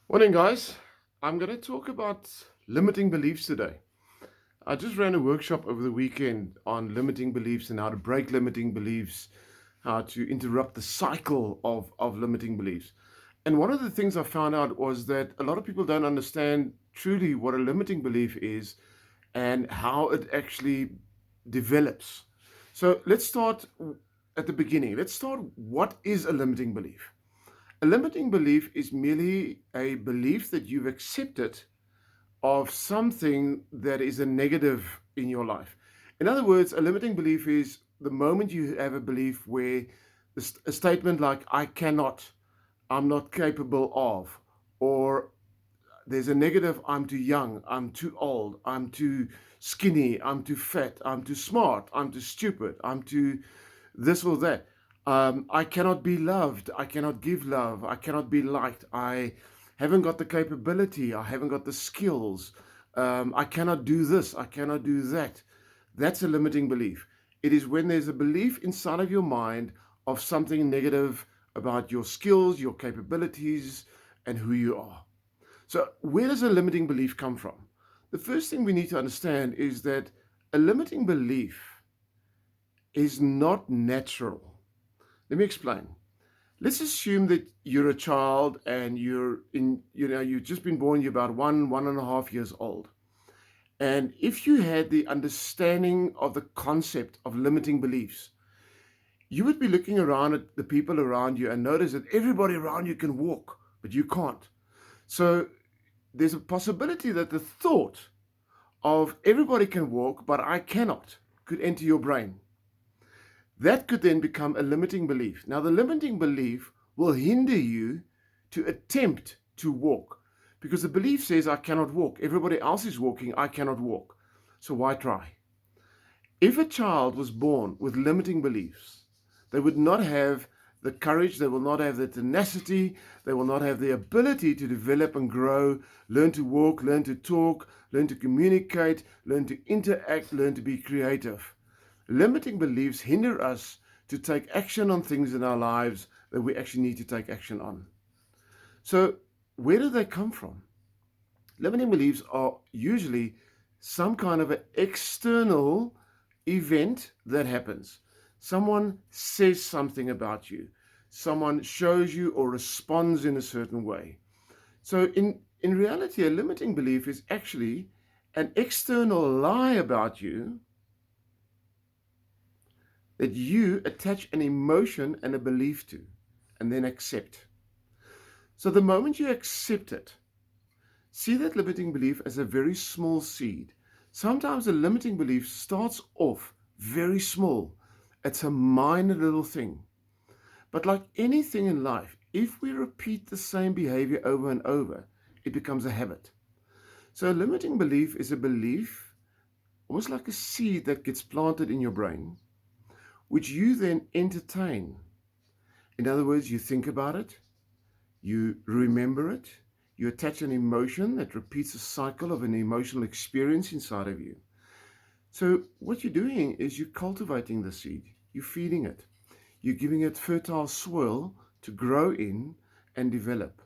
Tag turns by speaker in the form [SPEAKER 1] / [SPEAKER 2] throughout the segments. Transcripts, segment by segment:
[SPEAKER 1] Morning, guys. I'm going to talk about limiting beliefs today. I just ran a workshop over the weekend on limiting beliefs and how to break limiting beliefs, how to interrupt the cycle of limiting beliefs. And one of the things I found out was that a lot of people don't understand truly what a limiting belief is and how it actually develops. So let's start at the beginning. Let's start. What is a limiting belief? A limiting belief is merely a belief that you've accepted of something that is a negative in your life. In other words, a limiting belief is the moment you have a belief where a statement like, I cannot, I'm not capable of, or there's a negative, I'm too young, I'm too old, I'm too skinny, I'm too fat, I'm too smart, I'm too stupid, I'm too this or that. I cannot be loved. I cannot give love. I cannot be liked. I haven't got the capability. I haven't got the skills. I cannot do this. I cannot do that. That's a limiting belief. It is when there's a belief inside of your mind of something negative about your skills, your capabilities, and who you are. So, where does a limiting belief come from? The first thing we need to understand is that a limiting belief is not natural. Let me explain. Let's assume that you're a child and you've just been born, you're about 1.5 years old. And if you had the understanding of the concept of limiting beliefs, you would be looking around at the people around you and notice that everybody around you can walk, but you can't. So there's a possibility that the thought of everybody can walk, but I cannot, could enter your brain. That could then become a limiting belief. Now, the limiting belief will hinder you to attempt to walk because the belief says, I cannot walk. Everybody else is walking. I cannot walk. So why try? If a child was born with limiting beliefs, they would not have the courage, they will not have the tenacity, they will not have the ability to develop and grow, learn to walk, learn to talk, learn to communicate, learn to interact, learn to be creative. Limiting beliefs hinder us to take action on things in our lives that we actually need to take action on. So, where do they come from? Limiting beliefs are usually some kind of an external event that happens. Someone says something about you, someone shows you or responds in a certain way. So, in reality, a limiting belief is actually an external lie about you that you attach an emotion and a belief to and then accept. So the moment you accept it, see that limiting belief as a very small seed. Sometimes a limiting belief starts off very small. It's a minor little thing. But like anything in life, if we repeat the same behavior over and over, it becomes a habit. So a limiting belief is a belief, almost like a seed that gets planted in your brain, which you then entertain. In other words, you think about it, you remember it, you attach an emotion that repeats a cycle of an emotional experience inside of you. So, what you're doing is you're cultivating the seed, you're feeding it, you're giving it fertile soil to grow in and develop.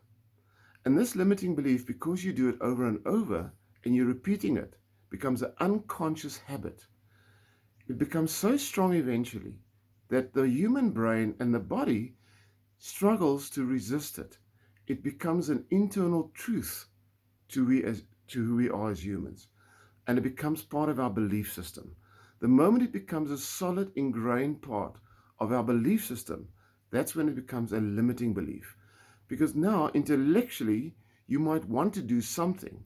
[SPEAKER 1] And this limiting belief, because you do it over and over and you're repeating it, becomes an unconscious habit. It becomes so strong eventually that the human brain and the body struggles to resist it. It becomes an internal truth to who we are as humans, and it becomes part of our belief system. The moment it becomes a solid, ingrained part of our belief system, that's when it becomes a limiting belief. Because now, intellectually, you might want to do something,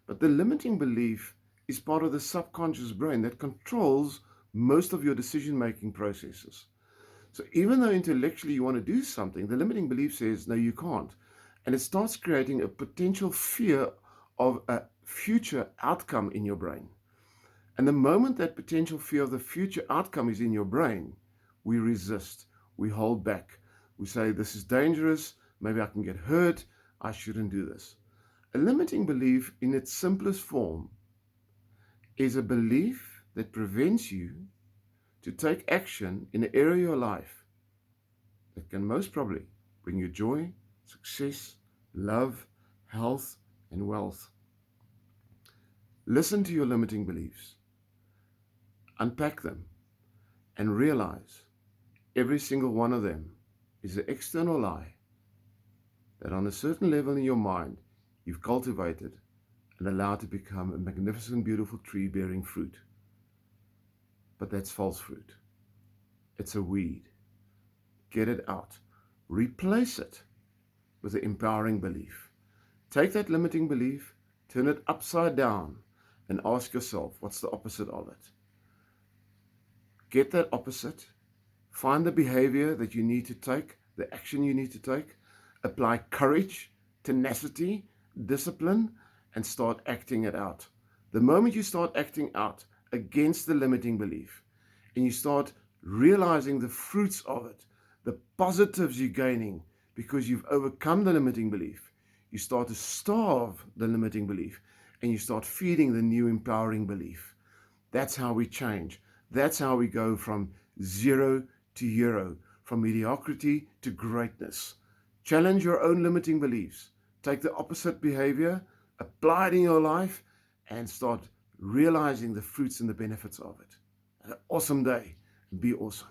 [SPEAKER 1] but the limiting belief is part of the subconscious brain that controls most of your decision making processes. So even though intellectually you want to do something, the limiting belief says, no, you can't. And it starts creating a potential fear of a future outcome in your brain. And the moment that potential fear of the future outcome is in your brain, we resist, we hold back. We say, this is dangerous, maybe I can get hurt, I shouldn't do this. A limiting belief in its simplest form is a belief that prevents you to take action in an area of your life that can most probably bring you joy, success, love, health, and wealth. Listen to your limiting beliefs, unpack them, and realize every single one of them is an external lie that on a certain level in your mind you've cultivated and allowed to become a magnificent, beautiful tree bearing fruit. But that's false fruit. It's a weed. Get it out. Replace it with an empowering belief. Take that limiting belief, turn it upside down, and ask yourself, what's the opposite of it? Get that opposite. Find the behavior that you need to take, the action you need to take. Apply courage, tenacity, discipline, and start acting it out. The moment you start acting out against the limiting belief, and you start realizing the fruits of it, the positives you're gaining because you've overcome the limiting belief, you start to starve the limiting belief, and you start feeding the new empowering belief. That's how we change. That's how we go from zero to hero, from mediocrity to greatness. Challenge your own limiting beliefs. Take the opposite behavior, apply it in your life, and start realizing the fruits and the benefits of it. Have an awesome day and be awesome.